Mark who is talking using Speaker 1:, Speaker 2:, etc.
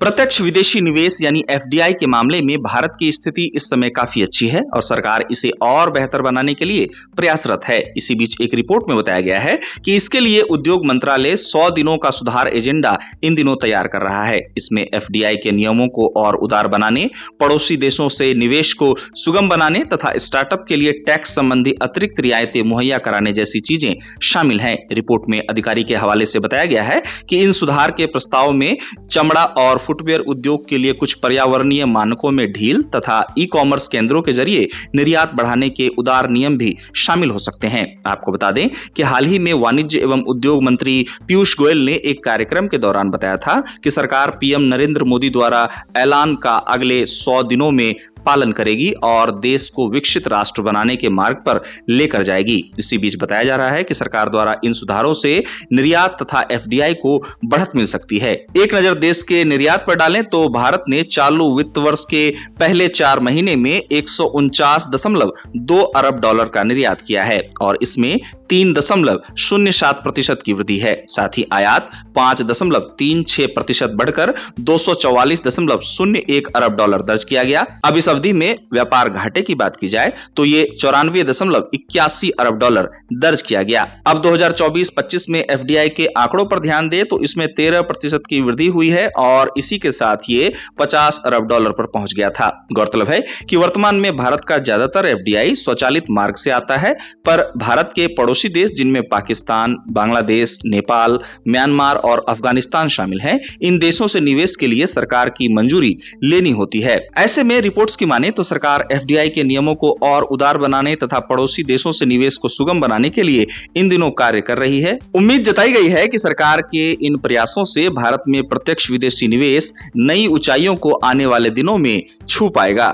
Speaker 1: प्रत्यक्ष विदेशी निवेश यानी एफडीआई के मामले में भारत की स्थिति इस समय काफी अच्छी है और सरकार इसे और बेहतर बनाने के लिए प्रयासरत है। इसी बीच एक रिपोर्ट में बताया गया है कि इसके लिए उद्योग मंत्रालय 100 दिनों का सुधार एजेंडा इन दिनों तैयार कर रहा है। इसमें एफडीआई के नियमों को और उदार बनाने, पड़ोसी देशों से निवेश को सुगम बनाने तथा स्टार्टअप के लिए टैक्स संबंधी अतिरिक्त रियायतें मुहैया कराने जैसी चीजें शामिल हैं। रिपोर्ट में अधिकारी के हवाले से बताया गया है कि इन सुधार के प्रस्ताव में चमड़ा और फुटवेयर उद्योग के लिए कुछ पर्यावरणीय मानकों में ढील तथा ई कॉमर्स केंद्रों के जरिए निर्यात बढ़ाने के उदार नियम भी शामिल हो सकते हैं। आपको बता दें कि हाल ही में वाणिज्य एवं उद्योग मंत्री पीयूष गोयल ने एक कार्यक्रम के दौरान बताया था कि सरकार पीएम नरेंद्र मोदी द्वारा ऐलान का अगले 100 दिनों में पालन करेगी और देश को विकसित राष्ट्र बनाने के मार्ग पर लेकर जाएगी। इसी बीच बताया जा रहा है कि सरकार द्वारा इन सुधारों से निर्यात तथा एफडीआई को बढ़त मिल सकती है। एक नजर देश के निर्यात पर डालें तो भारत ने चालू वित्त वर्ष के पहले 4 महीने में 149.2 अरब डॉलर का निर्यात किया है और इसमें 3.07% की वृद्धि है। साथ ही आयात 5.36% बढ़कर 244.01 अरब डॉलर दर्ज किया गया। अब इस अवधि में व्यापार घाटे की बात की जाए तो ये 94.81 अरब डॉलर दर्ज किया गया। अब 2024-25 में एफडीआई के आंकड़ों पर ध्यान दें तो इसमें 13% की वृद्धि हुई है और इसी के साथ ये 50 अरब डॉलर पर पहुंच गया था। गौरतलब है कि वर्तमान में भारत का ज्यादातर एफडीआई स्वचालित मार्ग से आता है, पर भारत के पड़ोसी देश जिनमें पाकिस्तान, बांग्लादेश, नेपाल, म्यांमार और अफगानिस्तान शामिल हैं, इन देशों से निवेश के लिए सरकार की मंजूरी लेनी होती है। ऐसे में रिपोर्ट्स की माने तो सरकार एफडीआई के नियमों को और उदार बनाने तथा पड़ोसी देशों से निवेश को सुगम बनाने के लिए इन दिनों कार्य कर रही है। उम्मीद जताई गई है कि सरकार के इन प्रयासों से भारत में प्रत्यक्ष विदेशी निवेश नई ऊंचाइयों को आने वाले दिनों में छू पाएगा।